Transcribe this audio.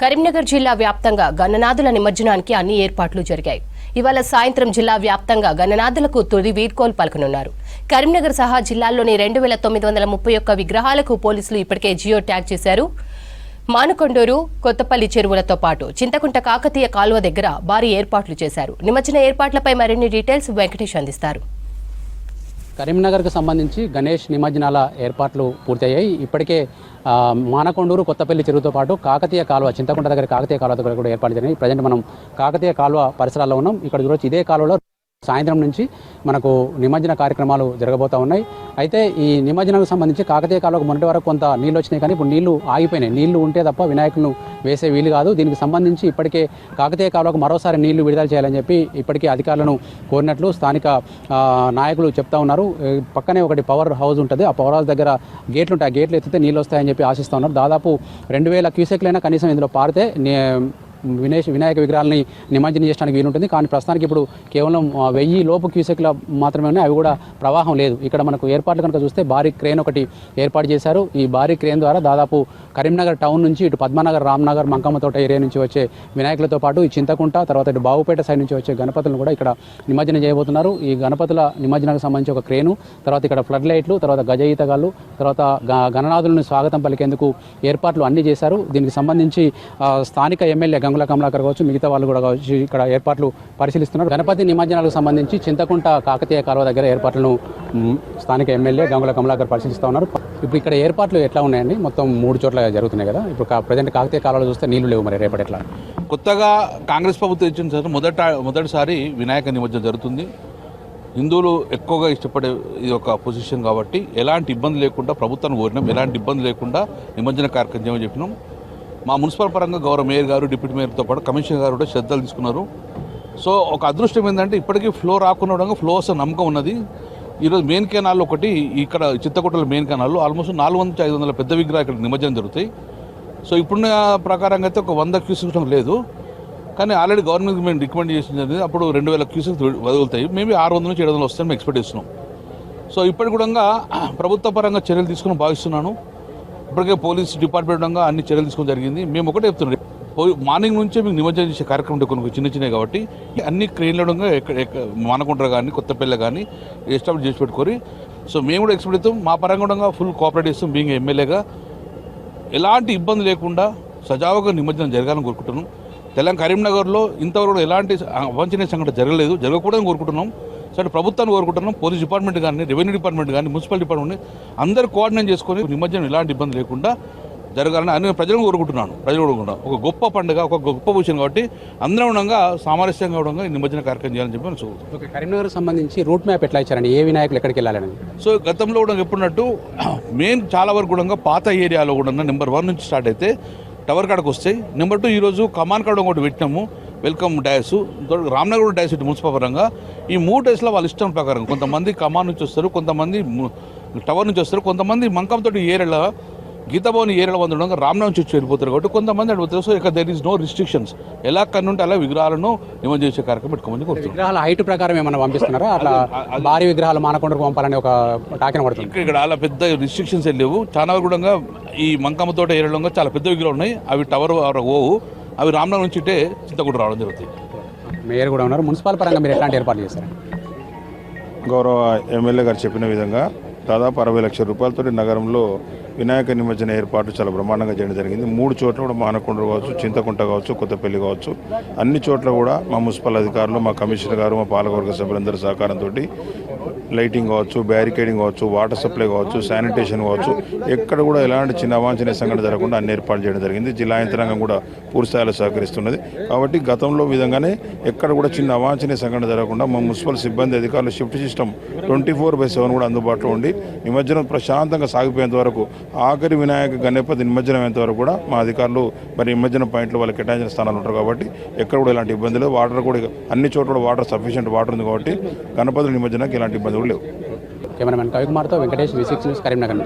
కరీంనగర్ జిల్లా వ్యాప్తంగా గణనాథుల నిమజ్జనానికి అన్ని ఏర్పాట్లు జరిగాయి. ఇవాళ సాయంత్రం జిల్లా వ్యాప్తంగా గణనాథులకు తొలి వీడ్కోలు పలకనున్నారు. కరీంనగర్ సహా జిల్లాల్లోని 2931 విగ్రహాలకు పోలీసులు ఇప్పటికే జియో ట్యాగ్ చేశారు. మానకొండూరు, కొత్తపల్లి చెరువులతో పాటు చింతకుంట కాకతీయ కాలువ దగ్గర భారీ ఏర్పాట్లు చేశారు. నిమజ్జన ఏర్పాట్లపై మరిన్ని డీటెయిల్స్ వెంకటేష్ అందిస్తారు. కరీంనగర్కు సంబంధించి గణేష్ నిమజ్జనాల ఏర్పాట్లు పూర్తయ్యాయి. ఇప్పటికే మానకొండూరు, కొత్తపల్లి చెరువుతో పాటు కాకతీయ కాలువ, చింతకుంట దగ్గర కాకతీయ కాలువ దగ్గర కూడా ఏర్పాటు జరిగాయి. ప్రజెంట్ మనం కాకతీయ కాలువ పరిసరాల్లో ఉన్నాం. ఇక్కడ చూడొచ్చు, ఇదే కాలువలో సాయంత్రం నుంచి మనకు నిమజ్జన కార్యక్రమాలు జరగబోతూ ఉన్నాయి. అయితే ఈ నిమజ్జనానికి సంబంధించి కాకతీయ కాలువకు మొన్నటి వరకు కొంత నీళ్ళు వచ్చినాయి, కానీ ఇప్పుడు నీళ్లు ఆగిపోయినాయి. నీళ్లు ఉంటే తప్ప వినాయకులను వేసే వీలు కాదు. దీనికి సంబంధించి ఇప్పటికే కాకతీయ కాలువకు మరోసారి నీళ్లు విడుదల చేయాలని చెప్పి ఇప్పటికే అధికారులను కోరినట్లు స్థానిక నాయకులు చెప్తా ఉన్నారు. పక్కనే ఒకటి పవర్ హౌస్ ఉంటుంది. ఆ పవర్ హౌస్ దగ్గర గేట్లు ఉంటాయి. ఆ గేట్లు ఎత్తితే నీళ్ళు వస్తాయని చెప్పి ఆశిస్తూ ఉన్నారు. దాదాపు 2000 క్యూసెక్లైనా కనీసం ఇందులో పారితే వినాయక విగ్రహాలని నిమజ్జనం చేయడానికి వీలుంటుంది. కానీ ప్రస్తుతానికి ఇప్పుడు కేవలం 1000 లోపు క్యూసెక్ల మాత్రమే ఉన్నాయి. అవి కూడా ప్రవాహం లేదు. ఇక్కడ మనకు ఏర్పాట్లు కనుక చూస్తే భారీ క్రేన్ ఒకటి ఏర్పాటు చేశారు. ఈ భారీ క్రేన్ ద్వారా దాదాపు కరీంనగర్ టౌన్ నుంచి ఇటు పద్మనగర్, రామ్నగర్, మంకమ్మతోట ఏరియా నుంచి వచ్చే వినాయకులతో పాటు ఈ చింతకుంట, తర్వాత ఇటు బావుపేట సైడ్ నుంచి వచ్చే గణపతులను కూడా ఇక్కడ నిమజ్జనం చేయబోతున్నారు. ఈ గణపతుల నిమజ్జనానికి సంబంధించి ఒక క్రేను, తర్వాత ఇక్కడ ఫ్లడ్ లైట్లు, తర్వాత గజ ఈతగాళ్ళు, తర్వాత గణనాథులను స్వాగతం పలికేందుకు ఏర్పాట్లు అన్నీ చేశారు. దీనికి సంబంధించి స్థానిక ఎమ్మెల్యే గంగుల కమలాకర్ కావచ్చు, మిగతా వాళ్ళు కూడా కావచ్చు ఇక్కడ ఏర్పాట్లు పరిశీలిస్తున్నారు. గణపతి నిమజ్జనాలకు సంబంధించి చింతకుంట కాకతీయ కాలువ దగ్గర ఏర్పాట్లను స్థానిక ఎమ్మెల్యే గంగుల కమలాకర్ పరిశీలిస్తూ ఉన్నారు. ఇప్పుడు ఇక్కడ ఏర్పాట్లు ఎట్లా ఉన్నాయండి? మొత్తం 3 చోట్ల జరుగుతున్నాయి కదా. ఇప్పుడు ప్రజెంట్ కాకతీయ కాలువలో చూస్తే నీళ్లు లేవు. మరి రేపటి ఎట్లా? కొత్తగా కాంగ్రెస్ ప్రభుత్వం ఇచ్చిన సార్ మొదటిసారి వినాయక నిమజ్జనం జరుగుతుంది. హిందువులు ఎక్కువగా ఇష్టపడే ఇది ఒక పొజిషన్ కాబట్టి ఎలాంటి ఇబ్బంది లేకుండా ప్రభుత్వాన్ని కోరినాం. ఎలాంటి ఇబ్బంది లేకుండా నిమజ్జన కార్యక్రమం చెప్పినాం. మా మున్సిపల్ పరంగా గౌరవ మేయర్ గారు, డిప్యూటీ మేయర్తో పాటు కమిషనర్ గారు కూడా శ్రద్ధలు తీసుకున్నారు. సో ఒక అదృష్టం ఏంటంటే ఇప్పటికీ ఫ్లో రాకుండా ఫ్లో వస్తే నమ్మకం ఉన్నది. ఈరోజు మెయిన్ కెనాల్ ఒకటి, ఇక్కడ చిత్తకొట్టల మెయిన్ కెనాల్లో ఆల్మోస్ట్ 400-500 పెద్ద విగ్రహాలు ఇక్కడ నిమజ్జనం జరుగుతాయి. సో ఇప్పుడున్న ప్రకారంగా అయితే ఒక 100 క్యూసెక్స్ లేదు. కానీ ఆల్రెడీ గవర్నమెంట్ మేము రికమెండ్ చేసింది అప్పుడు 2000 క్యూసెక్స్ వదులుతాయి. మేబీ 600-700 వస్తాయని మేము ఎక్స్పెక్ట్ చేస్తున్నాం. సో ఇప్పటి కూడా ప్రభుత్వ పరంగా చర్యలు తీసుకుని భావిస్తున్నాను. ఇప్పటికే పోలీస్ డిపార్ట్మెంట్ అన్ని చర్యలు తీసుకోవడం జరిగింది. మేము ఒకటే చెప్తున్నాం, మార్నింగ్ నుంచే మీకు నిమజ్జనం చేసే కార్యక్రమం కొన్ని చిన్నవి కాబట్టి అన్ని క్రెయిన్లు మానకొండ కానీ కొత్తపల్లి కానీ ఎస్టాబ్లిష్ చేసి పెట్టుకొని, సో మేము కూడా ఎక్స్పెక్ట్ చేస్తాం. మా పరంగా ఫుల్ కోఆపరేట్ చేస్తాం. బీయింగ్ ఎమ్మెల్యేగా ఎలాంటి ఇబ్బంది లేకుండా సజావుగా నిమజ్జనం జరగాలని కోరుకుంటున్నాం. తెలంగాణ కరీంనగర్లో ఇంతవరకు ఎలాంటి అవాంఛనీయ సంఘటన జరగకూడదని కోరుకుంటున్నాం. సరే ప్రభుత్వాన్ని కోరుకుంటున్నాం. పోలీస్ డిపార్ట్మెంట్ కానీ, రెవెన్యూ డిపార్ట్మెంట్ కానీ, మున్సిపల్ డిపార్ట్మెంట్ అందరూ కోఆర్డినేట్ చేసుకొని నిమజ్జనం ఎలాంటి ఇబ్బంది లేకుండా జరగాలని అని ప్రజలను కోరుకుంటున్నాను. ఒక గొప్ప పండుగ, ఒక గొప్ప విషయం కాబట్టి అందరం ఉండగా సామరస్యంగా ఉండగా నిమజ్జన కార్యక్రమం చేయాలని చెప్పి నేను చూస్తాను. కరీంనగర్ సంబంధించి రూట్ మ్యాప్ ఎట్లా ఇచ్చారండి? ఏ వినాయకులు ఎక్కడికి వెళ్ళాలని? సో గతంలో కూడా ఎప్పుడున్నట్టు మెయిన్ చాలా వరకు కూడా పాత ఏరియాలో కూడా నెంబర్ 1 నుంచి స్టార్ట్ అయితే టవర్ కాడకు వస్తాయి. నెంబర్ 2 ఈరోజు కమాన్ కాడ ఒకటి పెట్టినాము, వెల్కమ్ డ్యాస్, రామ్నగర్ డ్యాస్ ఇటు మున్సిపల్ పరంగా. ఈ 3 డేస్లో వాళ్ళ ఇష్టం ప్రకారం కొంతమంది కమాన్ నుంచి వస్తారు, కొంతమంది టవర్ నుంచి వస్తారు, కొంతమంది మంకంతో ఏరియాలో గీతాభవన్ ఏరియాలో ఉండగా రామ్నగర్ నుంచి వెళ్ళిపోతారు కాబట్టి కొంతమంది అడిపోతారు. సో ఇక దేర్ ఈస్ నో రిస్ట్రిక్షన్స్. ఎలా కన్నుంటే అలా విగ్రహాలను నిమజ్జనం చేసే కార్యక్రమం పెట్టుకోమని కోరుతున్నాం. విగ్రహాల హైట్ ప్రకారం ఏమైనా పంపిస్తున్నారా? అట్లా భారీ విగ్రహాలు మానకొండకు పంపాలని ఒక టాకిన పడుతుంది. ఇక్కడ అలా పెద్ద రిస్ట్రిక్షన్స్ లేవు. చాలా కూడా ఈ మంకమ్మతోట ఏరియాలో చాలా పెద్ద విగ్రహాలు ఉన్నాయి. అవి టవర్ పోవు. అవి రామ్నగర్ నుంచి ఇటే చింతకుంట రావడం జరుగుతుంది. మేయర్ కూడా ఉన్నారు. మున్సిపల్ పరంగా మీరు ఎట్లాంటి ఏర్పాట్లు చేశారు? గౌరవ ఎమ్మెల్యే గారు చెప్పిన విధంగా దాదాపు 60 లక్షల రూపాయలతో నగరంలో వినాయక నిమజ్జన ఏర్పాటు చాలా బ్రహ్మాండంగా చేయడం జరిగింది. 3 చోట్ల కూడా మానకొండ కావచ్చు, చింతకుంట కావచ్చు, కొత్తపల్లి కావచ్చు, అన్ని చోట్ల కూడా మా మున్సిపల్ అధికారులు, మా కమిషనర్ గారు, మా పాలకవర్గ సభ్యులందరి సహకారంతో లైటింగ్ కావచ్చు, బ్యారికేడింగ్ కావచ్చు, వాటర్ సప్లై కావచ్చు, శానిటేషన్ కావచ్చు, ఎక్కడ కూడా ఎలాంటి చిన్న అవాంఛనీయ సంఘటన జరగకుండా అన్ని ఏర్పాటు చేయడం జరిగింది. జిల్లా యంత్రాంగం కూడా పూర్తిస్థాయిలో సహకరిస్తున్నది. కాబట్టి గతంలో విధంగానే ఎక్కడ కూడా చిన్న అవాంఛనీయ సంఘటన జరగకుండా మా మున్సిపల్ సిబ్బంది అధికారులు షిఫ్ట్ సిస్టమ్ 24/7 కూడా అందుబాటులో ఉండి నిమజ్జనం ప్రశాంతంగా సాగిపోయేంత వరకు, ఆఖరి వినాయక గణపతి నిమజ్జనం అయ్యేంత వరకు కూడా మా అధికారులు మరి నిమజ్జన పాయింట్లు వాళ్ళకి కేటాయించిన స్థానాలు ఉంటారు. కాబట్టి ఎక్కడ కూడా ఎలాంటి ఇబ్బంది లేదు. వాటర్ కూడా అన్ని చోట్ల కూడా వాటర్ సఫిషియెంట్ వాటర్ ఉంది కాబట్టి గణపతుల నిమజ్జనానికి ఎలాంటి ఇబ్బంది కూడా లేవు. కెమెరామెన్ కవికుమార్తో వెంకటేష్, V6 న్యూస్, కరీంనగర్.